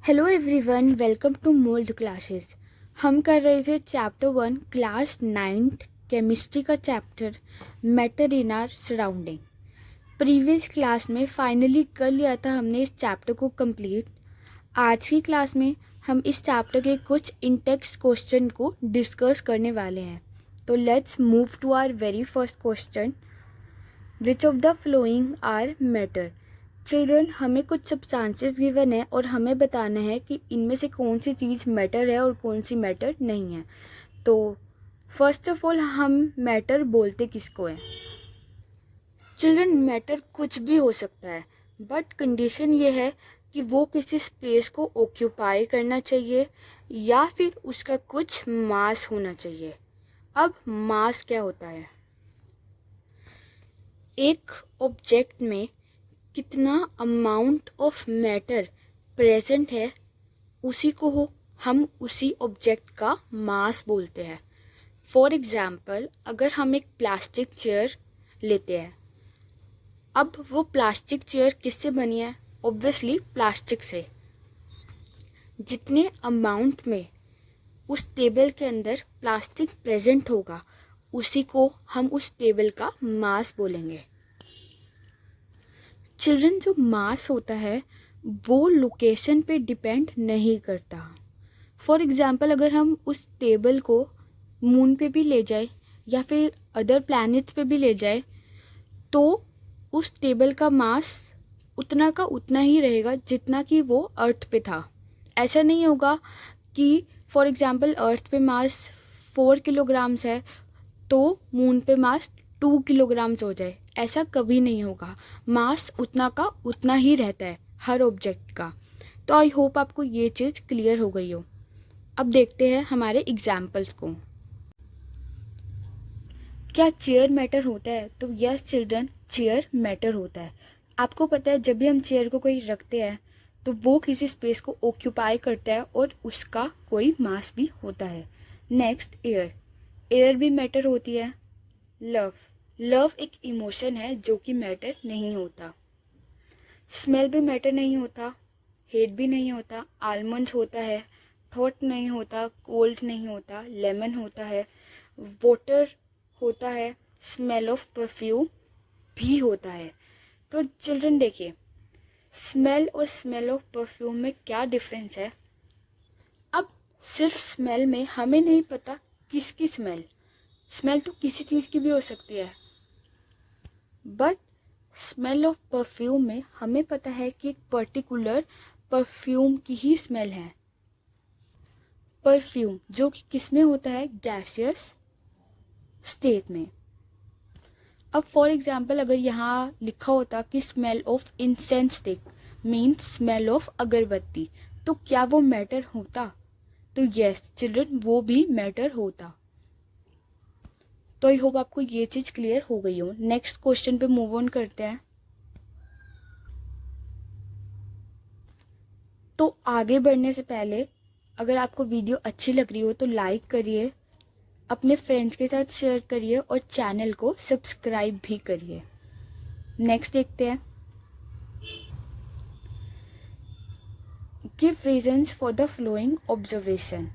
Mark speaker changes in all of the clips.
Speaker 1: Hello everyone, welcome to Mold Classes. हम कर रहे थे चैप्टर 1 क्लास 9th केमिस्ट्री का chapter matter in our surrounding. Previous class में फाइनली कर लिया था हमने इस चैप्टर को कंप्लीट। आज की क्लास में हम इस चैप्टर के कुछ इन-टेक्स्ट क्वेश्चन को डिस्कस करने वाले हैं। तो let's move to our very first question. Which of the following are matter? Children, हमें कुछ सब्सटेंसेस गिवन है और हमें बताना है कि इनमें से कौन सी चीज़ मैटर है और कौन सी मैटर नहीं है। तो फर्स्ट ऑफ ऑल हम मैटर बोलते किसको है? चिल्ड्रन, मैटर कुछ भी हो सकता है, बट कंडीशन ये है कि वो किसी स्पेस को ऑक्यूपाई करना चाहिए या फिर उसका कुछ मास होना चाहिए। अब मास क्या होता है? एक ऑब्जेक्ट में कितना अमाउंट ऑफ मैटर प्रेजेंट है उसी को हम उसी ऑब्जेक्ट का मास बोलते हैं। फॉर एग्जाम्पल, अगर हम एक प्लास्टिक चेयर लेते हैं, अब वो प्लास्टिक चेयर किससे बनी है? ऑब्वियसली प्लास्टिक से। जितने अमाउंट में उस टेबल के अंदर प्लास्टिक प्रेजेंट होगा उसी को हम उस टेबल का मास बोलेंगे। चिल्ड्रन, जो मास होता है वो लोकेशन पे डिपेंड नहीं करता। फॉर एग्जांपल, अगर हम उस टेबल को मून पे भी ले जाए या फिर अदर प्लैनेट पे भी ले जाए तो उस टेबल का मास उतना का उतना ही रहेगा जितना कि वो अर्थ पे था। ऐसा नहीं होगा कि फॉर एग्जांपल अर्थ पे मास 4 किलोग्राम्स है तो मून पे मास 2 किलोग्राम्स हो जाए, ऐसा कभी नहीं होगा। मास उतना का उतना ही रहता है हर ऑब्जेक्ट का। तो आई होप आपको ये चीज़ क्लियर हो गई हो। अब देखते हैं हमारे एग्जाम्पल्स को। क्या चेयर मैटर होता है? तो यस चिल्ड्रन, चेयर मैटर होता है। आपको पता है, जब भी हम चेयर को कहीं रखते हैं तो वो किसी स्पेस को ऑक्यूपाई करता है और उसका कोई मास भी होता है। Next, air. एयर भी मैटर होती है। लव एक इमोशन है जो कि मैटर नहीं होता। स्मेल भी मैटर नहीं होता। हेट भी नहीं होता। आलमंड होता है। थॉट नहीं होता। कोल्ड नहीं होता। लेमन होता है। वाटर होता है। स्मेल ऑफ परफ्यूम भी होता है। तो चिल्ड्रन देखिए, स्मेल और स्मेल ऑफ परफ्यूम में क्या डिफरेंस है? अब सिर्फ स्मेल में हमें नहीं पता किसकी स्मेल। स्मेल तो किसी चीज की भी हो सकती है, बट स्मेल ऑफ परफ्यूम में हमें पता है कि एक पर्टिकुलर परफ्यूम की ही स्मेल है। परफ्यूम जो कि किसमें होता है? गैसियस स्टेट में। अब फॉर एग्जाम्पल, अगर यहाँ लिखा होता कि smell of incense stick means smell of अगरबत्ती, तो क्या वो मैटर होता? तो यस चिल्ड्रन, वो भी मैटर होता। तो आई होप आपको ये चीज क्लियर हो गई हो। नेक्स्ट क्वेश्चन पे मूव ऑन करते हैं। तो आगे बढ़ने से पहले अगर आपको वीडियो अच्छी लग रही हो तो लाइक करिए, अपने फ्रेंड्स के साथ शेयर करिए और चैनल को सब्सक्राइब भी करिए। नेक्स्ट देखते हैं। Give reasons for the flowing observation.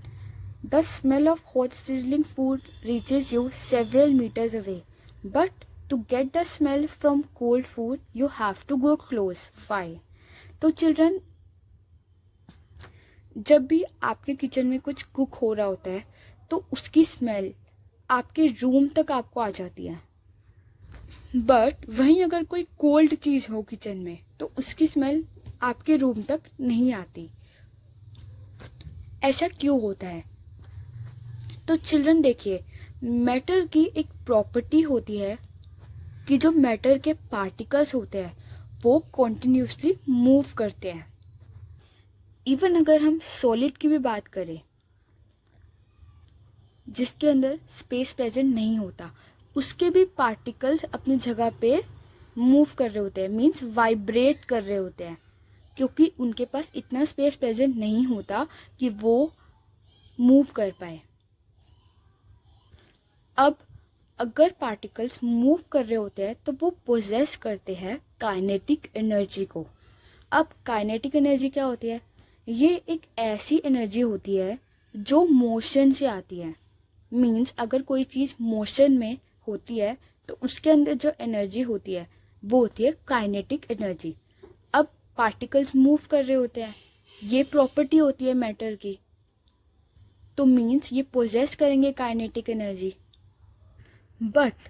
Speaker 1: The smell of hot sizzling food reaches you several meters away, but to get the smell from cold food, you have to go close. Why? तो children, जब भी आपके kitchen में कुछ cook हो रहा होता है तो उसकी स्मेल आपके रूम तक आपको आ जाती है, बट वहीं अगर कोई कोल्ड चीज हो किचन में तो उसकी स्मेल आपके रूम तक नहीं आती। ऐसा क्यों होता है? तो चिल्ड्रन देखिए, मैटर की एक प्रॉपर्टी होती है कि जो मैटर के पार्टिकल्स होते हैं वो कॉन्टिन्यूसली मूव करते हैं। इवन अगर हम सॉलिड की भी बात करें जिसके अंदर स्पेस प्रेजेंट नहीं होता, उसके भी पार्टिकल्स अपनी जगह पे मूव कर रहे होते हैं, मीन्स वाइब्रेट कर रहे होते हैं, क्योंकि उनके पास इतना स्पेस प्रेजेंट नहीं होता कि वो मूव कर पाए। अब अगर पार्टिकल्स मूव कर रहे होते हैं तो वो पोजेस करते हैं काइनेटिक एनर्जी को। अब काइनेटिक एनर्जी क्या होती है? ये एक ऐसी एनर्जी होती है जो मोशन से आती है। मीन्स अगर कोई चीज़ मोशन में होती है तो उसके अंदर जो एनर्जी होती है वो होती है काइनेटिक एनर्जी। अब पार्टिकल्स मूव कर रहे होते हैं, ये प्रॉपर्टी होती है मैटर की, तो मीन्स ये पोजेस करेंगे काइनेटिक एनर्जी। बट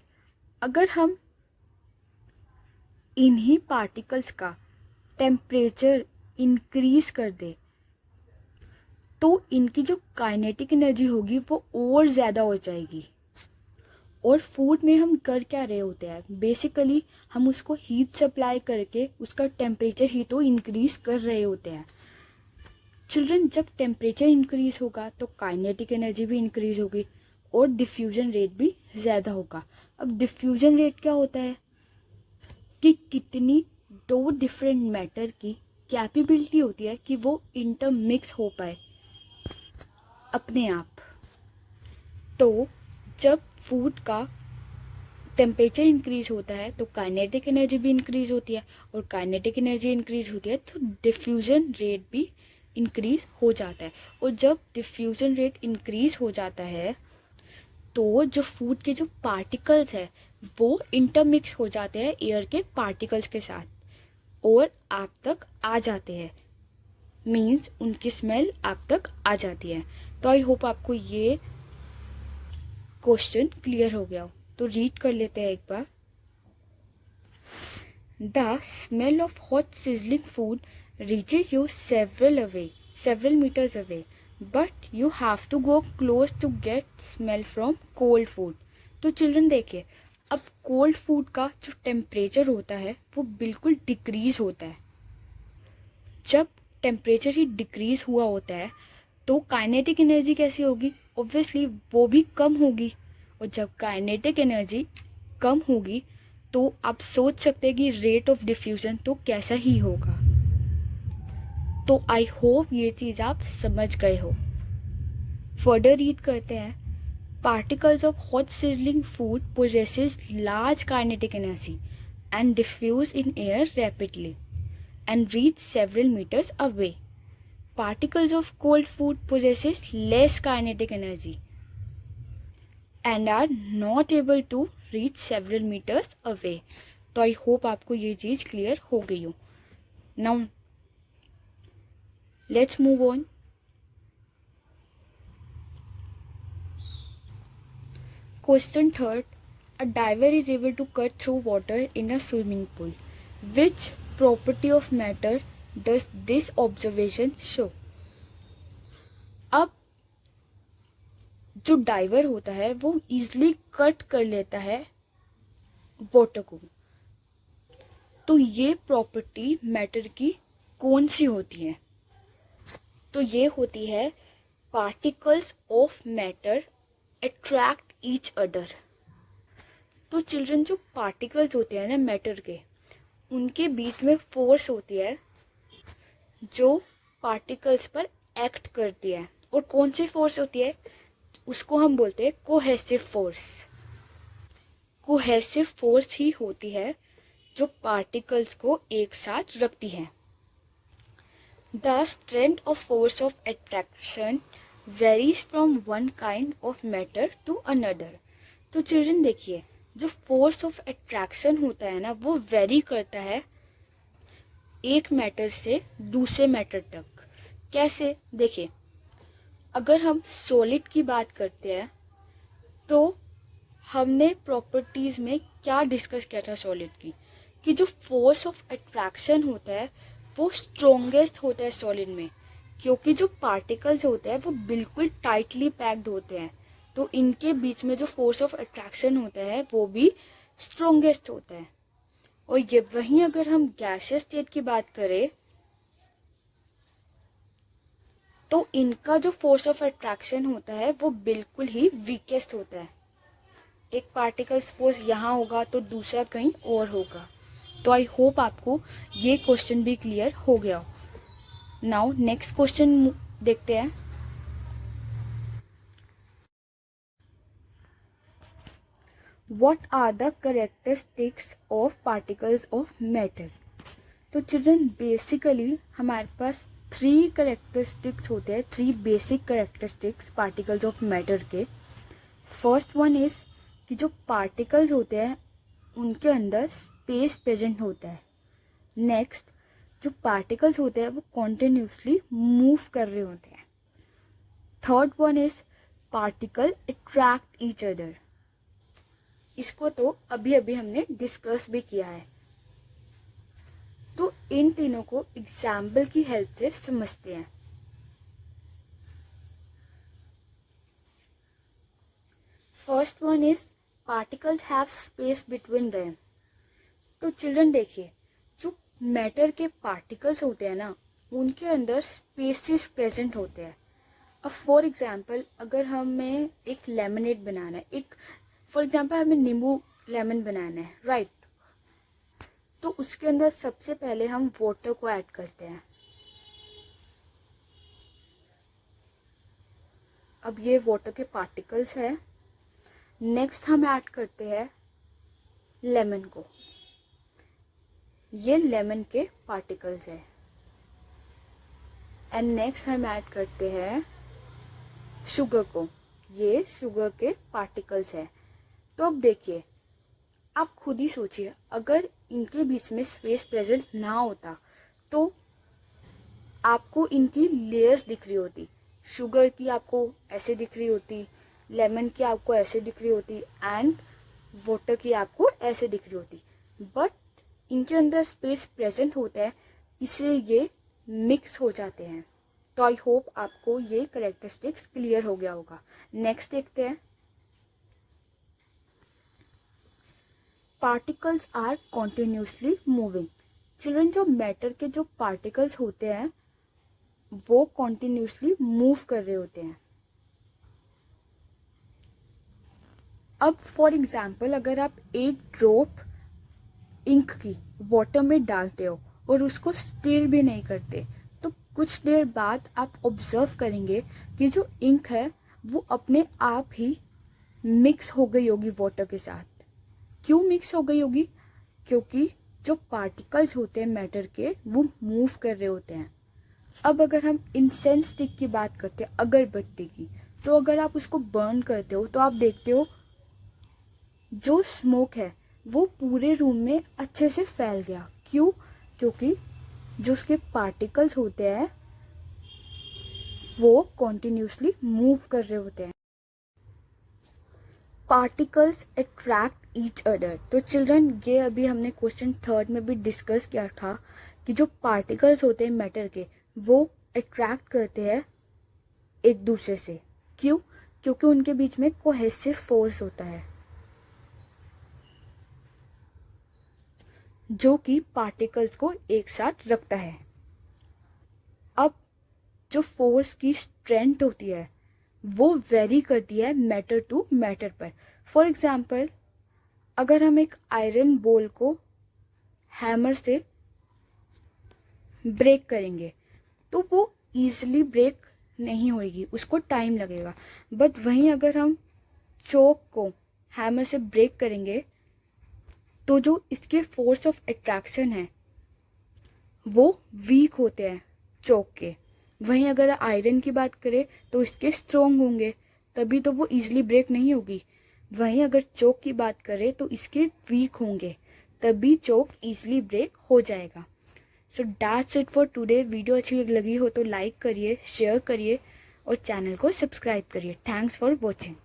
Speaker 1: अगर हम इन्हीं पार्टिकल्स का टेम्परेचर इंक्रीज कर दे तो इनकी जो काइनेटिक एनर्जी होगी वो और ज़्यादा हो जाएगी। और फूड में हम कर क्या रहे होते हैं, बेसिकली हम उसको हीट सप्लाई करके उसका टेम्परेचर ही तो इंक्रीज कर रहे होते हैं। चिल्ड्रन, जब टेम्परेचर इंक्रीज होगा तो काइनेटिक एनर्जी भी इंक्रीज होगी और डिफ्यूजन रेट भी ज़्यादा होगा। अब डिफ्यूजन रेट क्या होता है कि कितनी दो डिफरेंट मैटर की कैपेबिलिटी होती है कि वो इंटरमिक्स हो पाए अपने आप। तो जब फूड का टेम्परेचर इंक्रीज होता है तो काइनेटिक एनर्जी भी इंक्रीज होती है, और काइनेटिक एनर्जी इंक्रीज होती है तो डिफ्यूजन रेट भी इंक्रीज हो जाता है। और जब डिफ्यूजन रेट इंक्रीज हो जाता है तो जो फूड के जो पार्टिकल्स है वो इंटरमिक्स हो जाते हैं एयर के पार्टिकल्स के साथ और आप तक आ जाते हैं। मीन्स उनकी स्मेल आप तक आ जाती है। तो आई होप आपको ये क्वेश्चन क्लियर हो गया हो। तो रीड कर लेते हैं एक बार। The smell of hot sizzling food reaches you several meters away, but you have to go close to get smell from cold food. तो चिल्ड्रन देखिए, अब कोल्ड फूड का जो टेम्परेचर होता है वो बिल्कुल डिक्रीज होता है। जब टेम्परेचर ही डिक्रीज हुआ होता है तो काइनेटिक एनर्जी कैसी होगी, ऑब्वियसली वो भी कम होगी। और जब काइनेटिक एनर्जी कम होगी तो आप सोच सकते हैं कि रेट ऑफ डिफ्यूजन तो कैसा ही होगा। तो आई होप ये चीज़ आप समझ गए हो। फर्दर रीड करते हैं। Particles of hot sizzling food possesses large kinetic energy and diffuse in air rapidly and reach several meters away. Particles of cold food possesses less kinetic energy and are not able to reach several meters away. तो I hope आपको ये चीज clear हो गई हो। Now let's move on. Question third, a diver is able to cut through water in a swimming pool. Which property of matter does this observation show? अब जो driver होता है वो इजिली कट कर लेता है वाटर को। तो ये प्रॉपर्टी मैटर की कौन सी होती है? तो ये होती है particles of matter attract each other. तो चिल्ड्रन, जो पार्टिकल्स होते हैं ना मैटर के, उनके बीच में फोर्स होती है जो पार्टिकल्स पर एक्ट करती है। और कौन सी फोर्स होती है उसको हम बोलते हैं कोहेसिव फोर्स। कोहेसिव फोर्स ही होती है जो पार्टिकल्स को एक साथ रखती है। The strength of force of attraction varies from one kind of matter to another. तो चिल्ड्रन देखिए, जो फोर्स ऑफ अट्रैक्शन होता है ना वो वेरी करता है एक मैटर से दूसरे मैटर तक। कैसे? देखिए, अगर हम सॉलिड की बात करते हैं तो हमने प्रॉपर्टीज में क्या डिस्कस किया था सॉलिड की, कि जो फोर्स ऑफ अट्रैक्शन होता है वो स्ट्रॉन्गेस्ट होता है सॉलिड में, क्योंकि जो पार्टिकल्स होते हैं वो बिल्कुल टाइटली पैक्ड होते हैं। तो इनके बीच में जो फोर्स ऑफ अट्रैक्शन होता है वो भी स्ट्रॉन्गेस्ट होता है। और ये वहीं अगर हम गैसियस स्टेट की बात करें तो इनका जो फोर्स ऑफ अट्रैक्शन होता है वो बिल्कुल ही वीकेस्ट होता है। एक पार्टिकल सपोज यहाँ होगा तो दूसरा कहीं और होगा। तो आई होप आपको ये क्वेश्चन भी क्लियर हो गया हो। नाउ नेक्स्ट क्वेश्चन देखते हैं। What are the characteristics of particles of matter? तो चिल्ड्रन बेसिकली हमारे पास 3 करेक्टरिस्टिक्स होते हैं, 3 basic characteristics particles of matter के। फर्स्ट वन इज कि जो पार्टिकल्स होते हैं उनके अंदर स्पेस प्रेजेंट होता है। नेक्स्ट, जो पार्टिकल्स होते हैं वो कॉन्टिन्यूसली मूव कर रहे होते हैं। Third one is particle attract each other. इसको तो अभी अभी हमने डिस्कस भी किया है। तो इन तीनों को एग्जाम्पल की हेल्प से समझते हैं। First one is particles have space between them. तो चिल्ड्रन देखिए, जो मैटर के पार्टिकल्स होते हैं ना, उनके अंदर स्पेसेस प्रेजेंट होते हैं। अब फॉर एग्जाम्पल अगर हमें एक लेमनेड बनाना है, एक फॉर एग्जाम्पल हमें नींबू लेमन बनाना है, राइट? तो उसके अंदर सबसे पहले हम वाटर को ऐड करते हैं। अब ये वाटर के पार्टिकल्स है। नेक्स्ट हम ऐड करते हैं लेमन को, ये लेमन के पार्टिकल्स है। एंड नेक्स्ट हम ऐड करते हैं शुगर को, ये शुगर के पार्टिकल्स है। तो अब देखिए, आप खुद ही सोचिए, अगर इनके बीच में स्पेस प्रेजेंट ना होता तो आपको इनकी लेयर्स दिख रही होती। शुगर की आपको ऐसे दिख रही होती, लेमन की आपको ऐसे दिख रही होती, एंड वाटर की आपको ऐसे दिख रही होती। बट इनके अंदर स्पेस प्रेजेंट होता है, इसलिए ये मिक्स हो जाते हैं। तो आई होप आपको ये कैरेक्टरिस्टिक्स क्लियर हो गया होगा। नेक्स्ट देखते हैं, particles are continuously moving. Children, जो मैटर के जो पार्टिकल्स होते हैं वो कॉन्टिन्यूसली मूव कर रहे होते हैं। अब फॉर एग्जाम्पल अगर आप एक ड्रॉप इंक की वाटर में डालते हो और उसको स्टिर भी नहीं करते, तो कुछ देर बाद आप ऑब्जर्व करेंगे कि जो इंक है वो अपने आप ही मिक्स हो गई होगी वाटर के साथ। क्यों मिक्स हो गई होगी? क्योंकि जो पार्टिकल्स होते हैं मैटर के वो मूव कर रहे होते हैं। अब अगर हम इंसेंस स्टिक की बात करते हैं, अगरबत्ती की, तो अगर आप उसको बर्न करते हो तो आप देखते हो जो स्मोक है वो पूरे रूम में अच्छे से फैल गया। क्यों? क्योंकि जो उसके पार्टिकल्स होते हैं वो कॉन्टिन्यूसली मूव कर रहे होते हैं। Particles attract each other. तो चिल्ड्रन, ये अभी हमने क्वेश्चन 3 में भी डिस्कस किया था कि जो पार्टिकल्स होते हैं मैटर के वो अट्रैक्ट करते हैं एक दूसरे से। क्यों? क्योंकि उनके बीच में कोहेसिव फोर्स होता है जो कि पार्टिकल्स को एक साथ रखता है। अब जो फोर्स की स्ट्रेंथ होती है वो वेरी करती है मैटर टू मैटर पर। फॉर एग्जाम्पल अगर हम एक आयरन बॉल को हैमर से ब्रेक करेंगे तो वो इजीली ब्रेक नहीं होगी, उसको टाइम लगेगा। बट वहीं अगर हम चौक को हैमर से ब्रेक करेंगे तो जो इसके फोर्स ऑफ अट्रैक्शन है वो वीक होते हैं चौक के। वहीं अगर आयरन की बात करें तो इसके स्ट्रोंग होंगे, तभी तो वो इजीली ब्रेक नहीं होगी। वहीं अगर चौक की बात करें तो इसके वीक होंगे, तभी चौक इजीली ब्रेक हो जाएगा। So that's it for today. Video अच्छी लगी हो तो लाइक करिए, शेयर करिए और चैनल को सब्सक्राइब करिए। Thanks for watching.